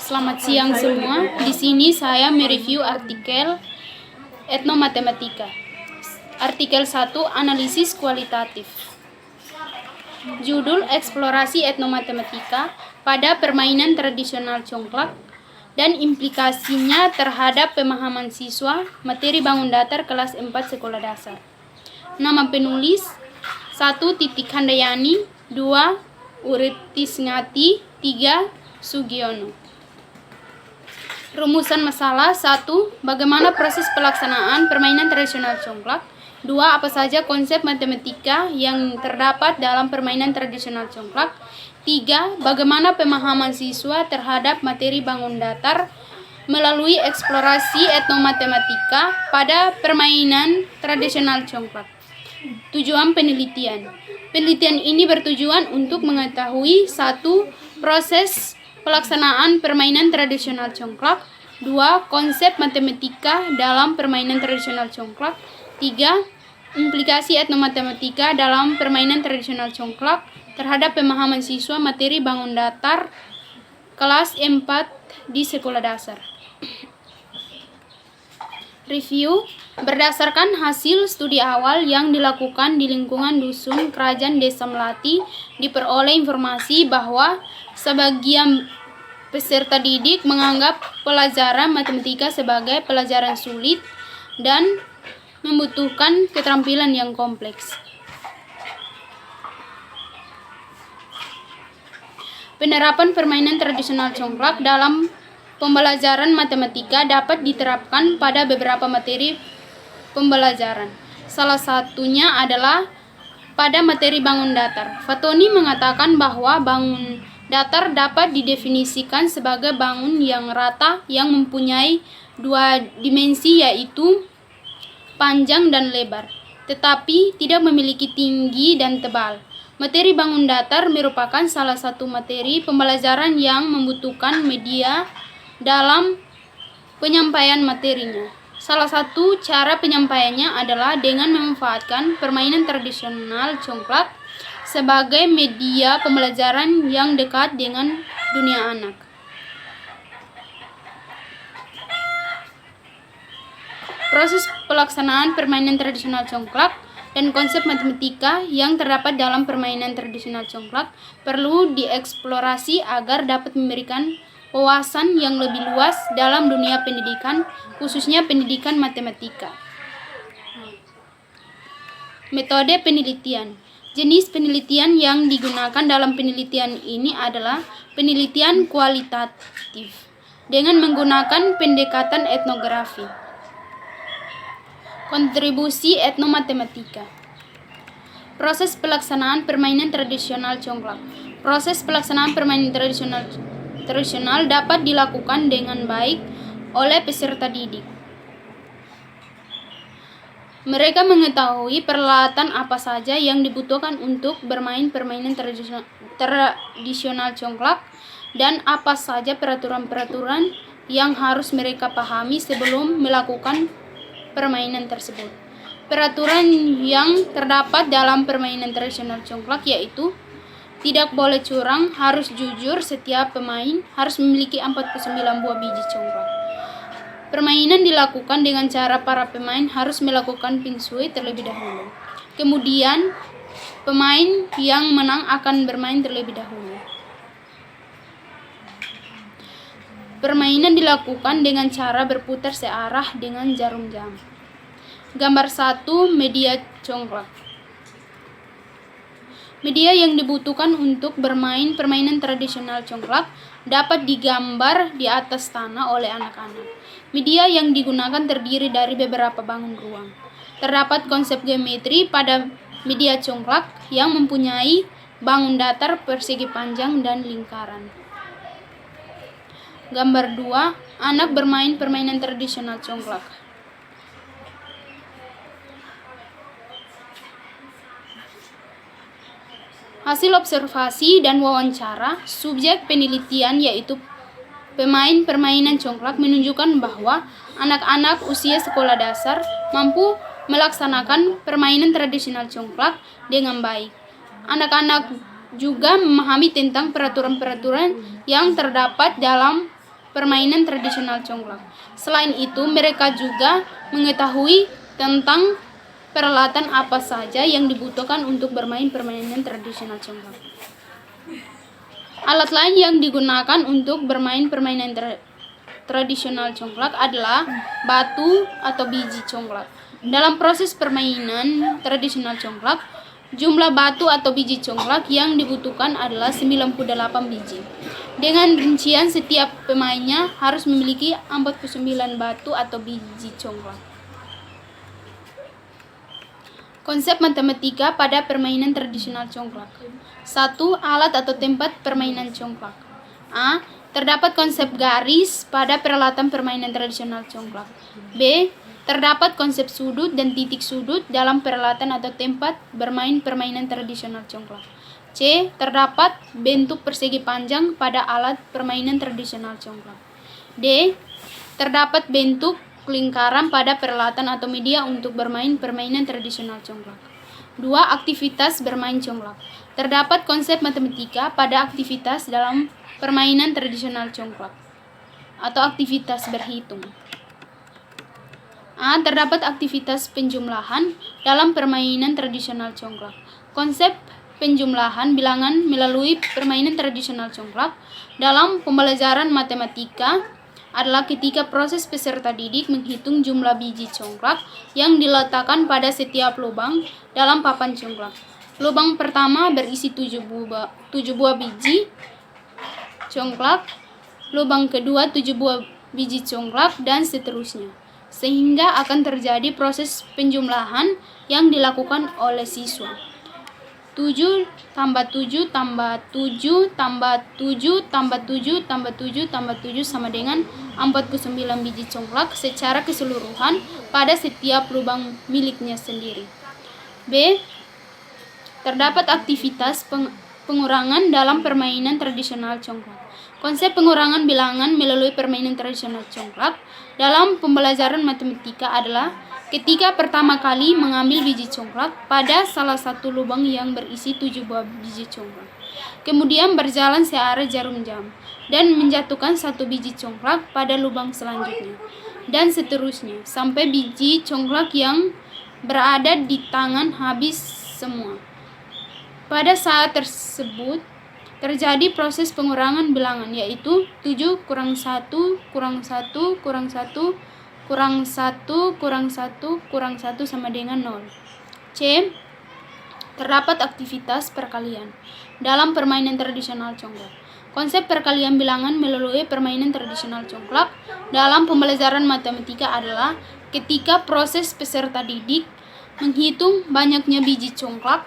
Selamat siang semua. Di sini saya mereview artikel Etnomatematika. Artikel 1, Analisis Kualitatif. Judul Eksplorasi Etnomatematika pada permainan tradisional congklak dan implikasinya terhadap pemahaman siswa materi bangun datar kelas 4 sekolah dasar. Nama penulis 1. Titik Handayani, 2. Uritisngati, 3. Sugiono. Rumusan masalah 1. Bagaimana proses pelaksanaan permainan tradisional congklak? 2. Apa saja konsep matematika yang terdapat dalam permainan tradisional congklak? 3. Bagaimana pemahaman siswa terhadap materi bangun datar melalui eksplorasi etnomatematika pada permainan tradisional congklak? Tujuan penelitian. Penelitian ini bertujuan untuk mengetahui 1. Proses pelaksanaan permainan tradisional congklak. 2. Konsep matematika dalam permainan tradisional congklak. 3. Implikasi etnomatematika dalam permainan tradisional congklak terhadap pemahaman siswa materi bangun datar kelas 4 di sekolah dasar. Review. Berdasarkan hasil studi awal yang dilakukan di lingkungan dusun Kerajaan Desa Melati, diperoleh informasi bahwa sebagian peserta didik menganggap pelajaran matematika sebagai pelajaran sulit dan membutuhkan keterampilan yang kompleks. Penerapan permainan tradisional congklak dalam pembelajaran matematika dapat diterapkan pada beberapa materi pembelajaran. Salah satunya adalah pada materi bangun datar. Fatoni mengatakan bahwa bangun datar dapat didefinisikan sebagai bangun yang rata yang mempunyai dua dimensi, yaitu panjang dan lebar, tetapi tidak memiliki tinggi dan tebal. Materi bangun datar merupakan salah satu materi pembelajaran yang membutuhkan media dalam penyampaian materinya. Salah satu cara penyampaiannya adalah dengan memanfaatkan permainan tradisional congklak sebagai media pembelajaran yang dekat dengan dunia anak. Proses pelaksanaan permainan tradisional congklak dan konsep matematika yang terdapat dalam permainan tradisional congklak perlu dieksplorasi agar dapat memberikan wawasan yang lebih luas dalam dunia pendidikan, khususnya pendidikan matematika. Metode penelitian. Jenis penelitian yang digunakan dalam penelitian ini adalah penelitian kualitatif dengan menggunakan pendekatan etnografi. Kontribusi etnomatematika. Proses pelaksanaan permainan tradisional congklak. Proses pelaksanaan permainan tradisional dapat dilakukan dengan baik oleh peserta didik. Mereka mengetahui peralatan apa saja yang dibutuhkan untuk bermain permainan tradisional congklak dan apa saja peraturan-peraturan yang harus mereka pahami sebelum melakukan permainan tersebut. Peraturan yang terdapat dalam permainan tradisional congklak yaitu tidak boleh curang, harus jujur, setiap pemain harus memiliki 49 buah biji congklak. Permainan dilakukan dengan cara para pemain harus melakukan pingsui terlebih dahulu. Kemudian, pemain yang menang akan bermain terlebih dahulu. Permainan dilakukan dengan cara berputar searah dengan jarum jam. Gambar 1, media congklak. Media yang dibutuhkan untuk bermain permainan tradisional congklak dapat digambar di atas tanah oleh anak-anak. Media yang digunakan terdiri dari beberapa bangun ruang. Terdapat konsep geometri pada media congklak yang mempunyai bangun datar, persegi panjang, dan lingkaran. Gambar 2, anak bermain permainan tradisional congklak. Hasil observasi dan wawancara subjek penelitian yaitu pemain permainan congklak menunjukkan bahwa anak-anak usia sekolah dasar mampu melaksanakan permainan tradisional congklak dengan baik. Anak-anak juga memahami tentang peraturan-peraturan yang terdapat dalam permainan tradisional congklak. Selain itu, mereka juga mengetahui tentang peralatan apa saja yang dibutuhkan untuk bermain permainan tradisional congklak. Alat lain yang digunakan untuk bermain permainan tradisional congklak adalah batu atau biji congklak. Dalam proses permainan tradisional congklak, jumlah batu atau biji congklak yang dibutuhkan adalah 98 biji. Dengan rincian setiap pemainnya harus memiliki 49 batu atau biji congklak. Konsep matematika pada permainan tradisional congklak. 1. Alat atau tempat permainan congklak. A. Terdapat konsep garis pada peralatan permainan tradisional congklak. B. Terdapat konsep sudut dan titik sudut dalam peralatan atau tempat bermain permainan tradisional congklak. C. Terdapat bentuk persegi panjang pada alat permainan tradisional congklak. D. Terdapat bentuk lingkaran pada peralatan atau media untuk bermain permainan tradisional congklak. 2. Aktivitas bermain congklak. Terdapat konsep matematika pada aktivitas dalam permainan tradisional congklak atau aktivitas berhitung. A. Terdapat aktivitas penjumlahan dalam permainan tradisional congklak. Konsep penjumlahan bilangan melalui permainan tradisional congklak dalam pembelajaran matematika adalah ketika proses peserta didik menghitung jumlah biji congklak yang diletakkan pada setiap lubang dalam papan congklak. Lubang pertama berisi 7 buah biji congklak, lubang kedua 7 buah biji congklak, dan seterusnya. Sehingga akan terjadi proses penjumlahan yang dilakukan oleh siswa. 7 tambah 7 tambah 7 tambah 7 tambah 7 tambah 7 tambah 7 sama dengan 49 biji congklak secara keseluruhan pada setiap lubang miliknya sendiri. B. Terdapat aktivitas pengurangan dalam permainan tradisional congklak. Konsep pengurangan bilangan melalui permainan tradisional congklak dalam pembelajaran matematika adalah ketika pertama kali mengambil biji congklak pada salah satu lubang yang berisi 7 buah biji congklak. Kemudian berjalan searah jarum jam dan menjatuhkan 1 biji congklak pada lubang selanjutnya. Dan seterusnya sampai biji congklak yang berada di tangan habis semua. Pada saat tersebut terjadi proses pengurangan bilangan, yaitu 7 kurang 1 kurang 1 kurang 1 kurang 1 kurang 1 kurang 1 sama dengan 0. C. Terdapat aktivitas perkalian dalam permainan tradisional congklak. Konsep perkalian bilangan melalui permainan tradisional congklak dalam pembelajaran matematika adalah ketika proses peserta didik menghitung banyaknya biji congklak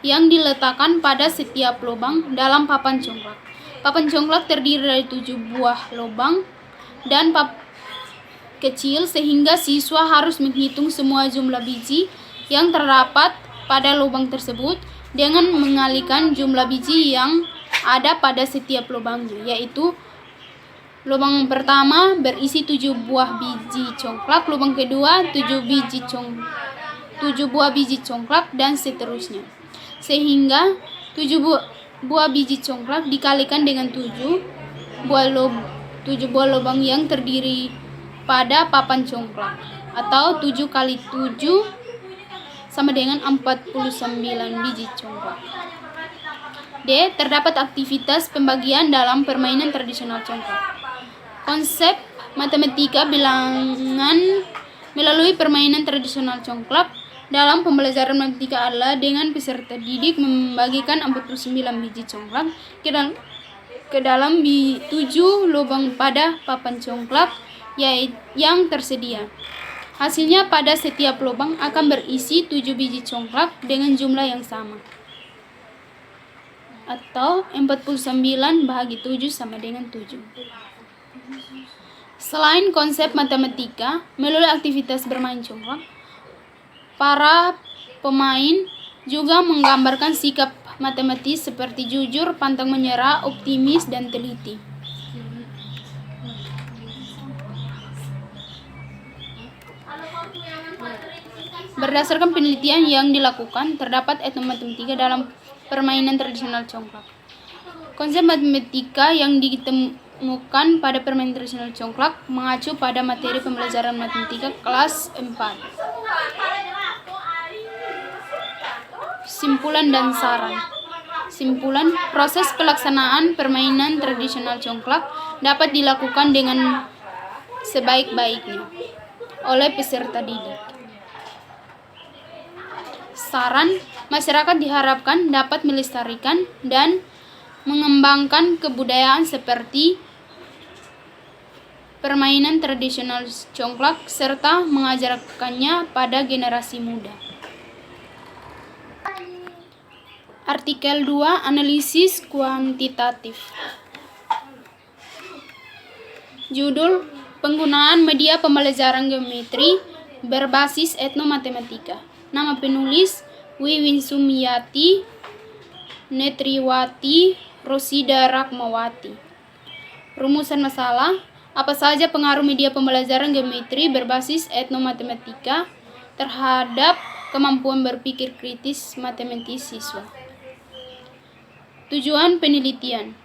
yang diletakkan pada setiap lubang dalam papan congklak. Papan congklak terdiri dari 7 buah lubang dan kecil sehingga siswa harus menghitung semua jumlah biji yang terdapat pada lubang tersebut dengan mengalihkan jumlah biji yang ada pada setiap lubangnya, yaitu lubang pertama berisi 7 buah biji congklak, lubang kedua 7 buah biji congklak, dan seterusnya. Sehingga 7 buah biji congklak dikalikan dengan 7 buah lubang yang terdiri pada papan congklak, atau 7 kali 7 sama dengan 49 biji congklak. D. Terdapat aktivitas pembagian dalam permainan tradisional congklak. Konsep matematika bilangan melalui permainan tradisional congklak dalam pembelajaran matematika adalah dengan peserta didik membagikan 49 biji congklak ke dalam 7 lubang pada papan congklak yang tersedia. Hasilnya pada setiap lubang akan berisi 7 biji congklak dengan jumlah yang sama, atau 49 bahagi 7 sama dengan 7. Selain konsep matematika melalui aktivitas bermain congklak, para pemain juga menggambarkan sikap matematis seperti jujur, pantang menyerah, optimis, dan teliti. Berdasarkan penelitian yang dilakukan, terdapat etnomatematika dalam permainan tradisional congklak. Konsep matematika yang ditemukan pada permainan tradisional congklak mengacu pada materi pembelajaran matematika kelas 4. Simpulan dan saran. Simpulan, proses pelaksanaan permainan tradisional congklak dapat dilakukan dengan sebaik-baiknya oleh peserta didik. Saran, masyarakat diharapkan dapat melestarikan dan mengembangkan kebudayaan seperti permainan tradisional congklak serta mengajarkannya pada generasi muda. Artikel 2, analisis kuantitatif. Judul, penggunaan media pembelajaran geometri berbasis etnomatematika. Nama penulis, Wiwin Sumiyati Netriwati Rosida Rakmawati. Rumusan masalah, apa saja pengaruh media pembelajaran geometri berbasis etnomatematika terhadap kemampuan berpikir kritis matematis siswa. Tujuan penelitian,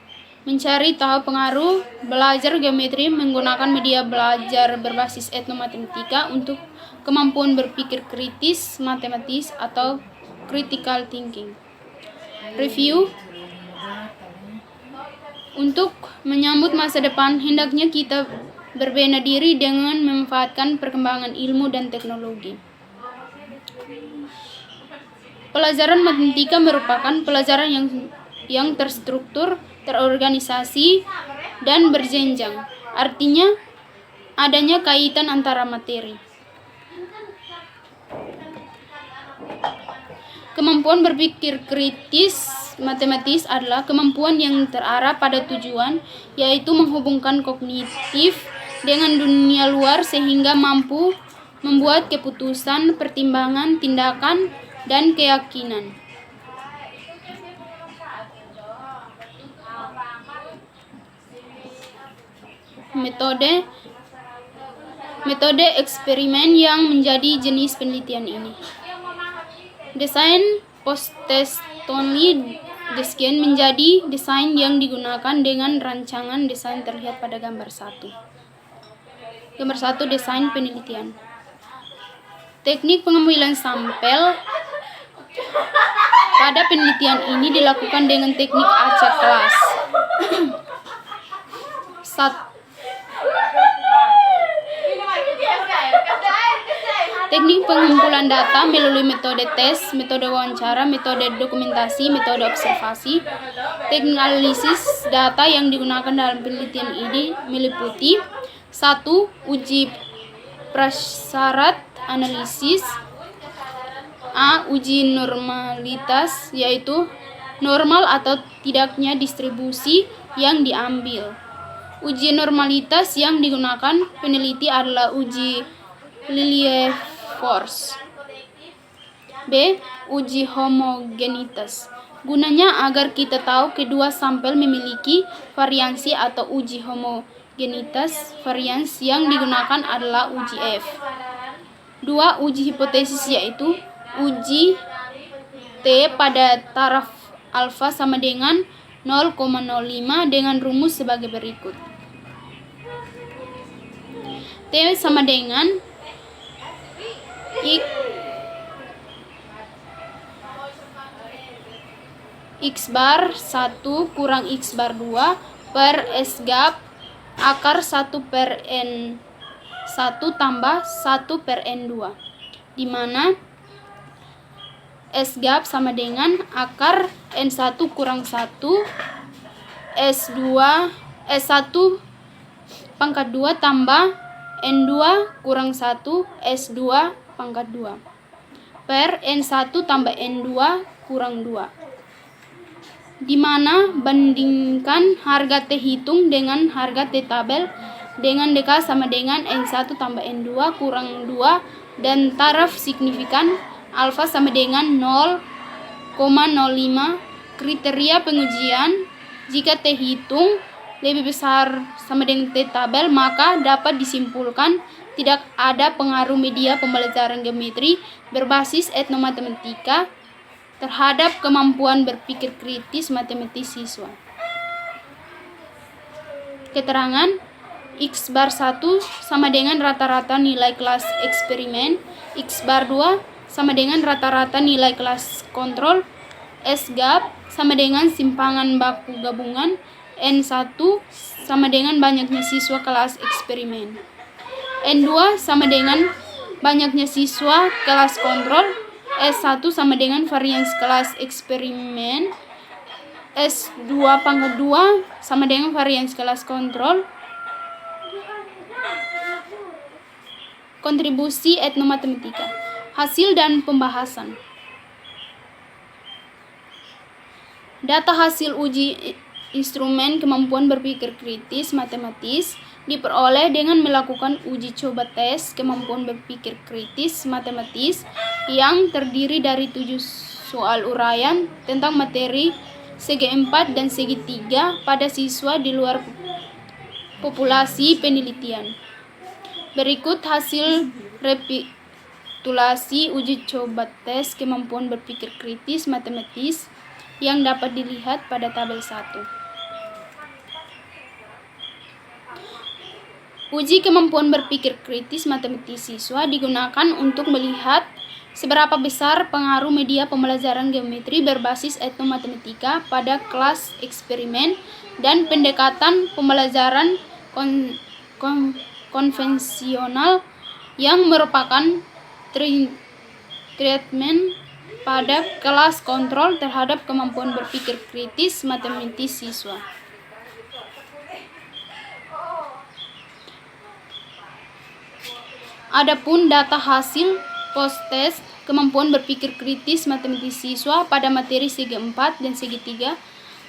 mencari tahu pengaruh belajar geometri menggunakan media belajar berbasis etnomatematika untuk kemampuan berpikir kritis matematis atau critical thinking. Review, untuk menyambut masa depan, hendaknya kita berbenah diri dengan memanfaatkan perkembangan ilmu dan teknologi. Pelajaran matematika merupakan pelajaran yang terstruktur, terorganisasi, dan berjenjang. Artinya, adanya kaitan antara materi. Kemampuan berpikir kritis matematis adalah kemampuan yang terarah pada tujuan, yaitu menghubungkan kognitif dengan dunia luar sehingga mampu membuat keputusan, pertimbangan, tindakan, dan keyakinan. Metode eksperimen yang menjadi jenis penelitian ini. Desain post-Stoneleigh design menjadi desain yang digunakan dengan rancangan desain terlihat pada gambar 1. Gambar 1, desain penelitian. Teknik pengambilan sampel pada penelitian ini dilakukan dengan teknik acak kelas. Teknik pengumpulan data melalui metode tes, metode wawancara, metode dokumentasi, metode observasi. Teknik analisis data yang digunakan dalam penelitian ini meliputi 1. Uji prasyarat analisis. A. Uji normalitas, yaitu normal atau tidaknya distribusi yang diambil. Uji normalitas yang digunakan peneliti adalah uji Lilliefors. B. Uji homogenitas. Gunanya agar kita tahu kedua sampel memiliki variansi atau uji homogenitas. Varians yang digunakan adalah uji F. 2. Uji hipotesis, yaitu uji T pada taraf alfa sama dengan 0,05 dengan rumus sebagai berikut. T sama dengan X bar 1 kurang X bar 2 per S gap akar 1 per N 1 tambah 1 per N2, di mana S gap sama dengan akar N1 kurang 1 S1 pangkat 2 tambah N2 kurang 1 S2 pangkat 2 per N1 tambah N2 kurang 2, di mana bandingkan harga T hitung dengan harga T tabel dengan DK sama dengan N1 tambah N2 kurang 2 dan taraf signifikan alfa sama dengan 0,05. Kriteria pengujian, jika T hitung lebih besar sama dengan T tabel, maka dapat disimpulkan tidak ada pengaruh media pembelajaran geometri berbasis etnomatematika terhadap kemampuan berpikir kritis matematis siswa. keterangan X bar 1 sama dengan rata-rata nilai kelas eksperimen, X bar 2 sama dengan rata-rata nilai kelas kontrol, S gap sama dengan simpangan baku gabungan, N1 sama dengan banyaknya siswa kelas eksperimen, N2 sama dengan banyaknya siswa kelas kontrol, S1 sama dengan varians kelas eksperimen, S2 pangkat 2 sama dengan varians kelas kontrol. Kontribusi etnomatematika. Hasil dan pembahasan. Data hasil uji instrumen kemampuan berpikir kritis matematis diperoleh dengan melakukan uji coba tes kemampuan berpikir kritis matematis yang terdiri dari 7 soal uraian tentang materi segi 4 dan segi 3 pada siswa di luar populasi penelitian. Berikut hasil rekapitulasi uji coba tes kemampuan berpikir kritis matematis yang dapat dilihat pada tabel 1. Uji kemampuan berpikir kritis matematis siswa digunakan untuk melihat seberapa besar pengaruh media pembelajaran geometri berbasis etnomatematika pada kelas eksperimen dan pendekatan pembelajaran konvensional yang merupakan treatment pada kelas kontrol terhadap kemampuan berpikir kritis matematis siswa. Adapun data hasil post-test kemampuan berpikir kritis matematis siswa pada materi segi 4 dan segi 3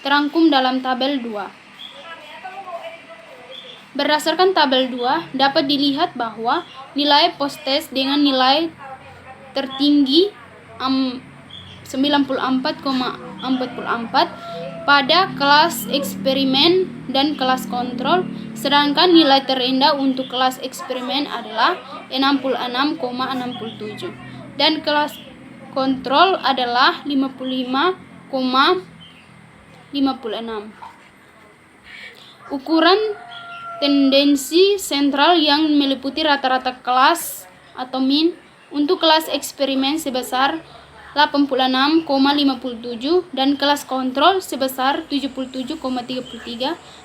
terangkum dalam tabel 2. Berdasarkan tabel 2, dapat dilihat bahwa nilai post-test dengan nilai tertinggi 94,44 pada kelas eksperimen dan kelas kontrol, sedangkan nilai terendah untuk kelas eksperimen adalah 66,67 dan kelas kontrol adalah 55,56. Ukuran tendensi sentral yang meliputi rata-rata kelas atau min untuk kelas eksperimen sebesar 86,57 dan kelas kontrol sebesar 77,33,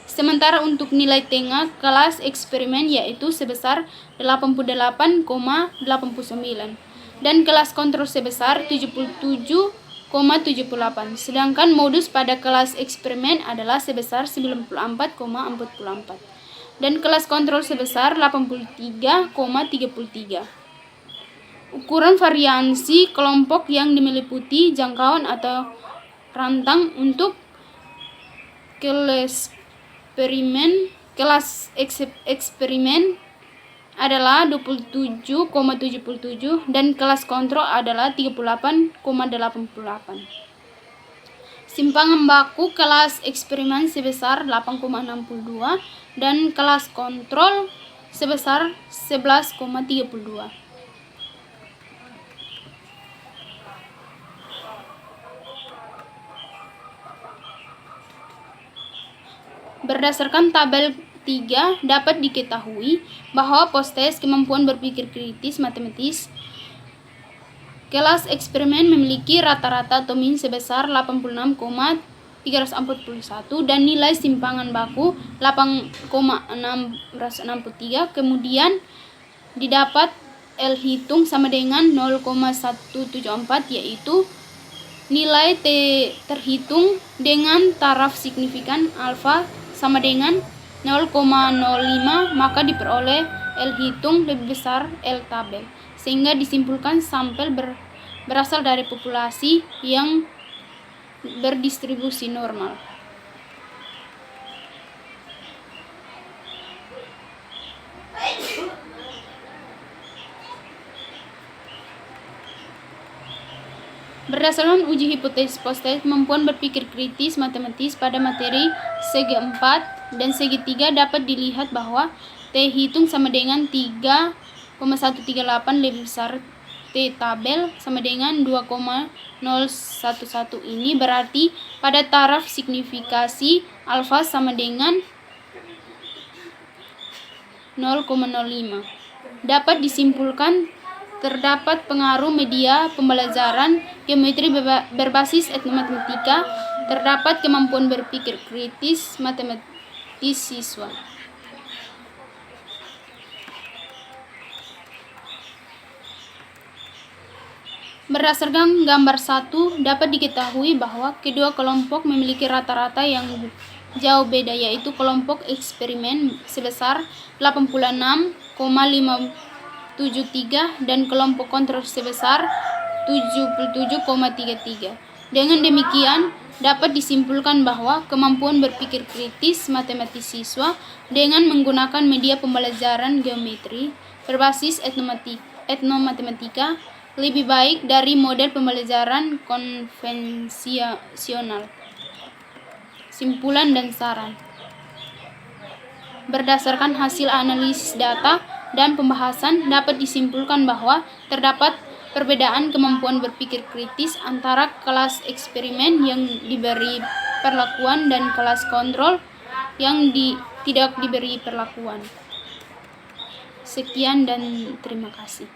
sementara untuk nilai tengah kelas eksperimen yaitu sebesar 88,89 dan kelas kontrol sebesar 77,78, sedangkan modus pada kelas eksperimen adalah sebesar 94,44 dan kelas kontrol sebesar 83,33. Ukuran variansi kelompok yang meliputi jangkauan atau rantang untuk kelas eksperimen adalah 27,77 dan kelas kontrol adalah 38,88. Simpangan baku kelas eksperimen sebesar 8,62 dan kelas kontrol sebesar 11,32. Berdasarkan tabel 3 dapat diketahui bahwa post-test kemampuan berpikir kritis matematis kelas eksperimen memiliki rata-rata atau min sebesar 86,341 dan nilai simpangan baku 8,663. Kemudian didapat L hitung sama dengan 0,174, yaitu nilai T terhitung dengan taraf signifikan alfa sama dengan 0,05, maka diperoleh L hitung lebih besar L tabel, sehingga disimpulkan sampel berasal dari populasi yang berdistribusi normal. Berdasarkan uji hipotesis post-test kemampuan berpikir kritis matematis pada materi segi 4 dan segi 3 dapat dilihat bahwa T hitung sama dengan 3,138 lebih besar T tabel sama dengan 2,011. Ini berarti pada taraf signifikasi alfa sama dengan 0,05. Dapat disimpulkan terdapat pengaruh media pembelajaran geometri berbasis etnomatematika terdapat kemampuan berpikir kritis matematis siswa. Berdasarkan gambar 1, dapat diketahui bahwa kedua kelompok memiliki rata-rata yang jauh beda, yaitu kelompok eksperimen sebesar 86,573 dan kelompok kontrol sebesar 77,33. Dengan demikian, dapat disimpulkan bahwa kemampuan berpikir kritis matematis siswa dengan menggunakan media pembelajaran geometri berbasis etnomatematika lebih baik dari model pembelajaran konvensional. Simpulan dan saran. Berdasarkan hasil analisis data dan pembahasan, dapat disimpulkan bahwa terdapat perbedaan kemampuan berpikir kritis antara kelas eksperimen yang diberi perlakuan dan kelas kontrol yang tidak diberi perlakuan. Sekian dan terima kasih.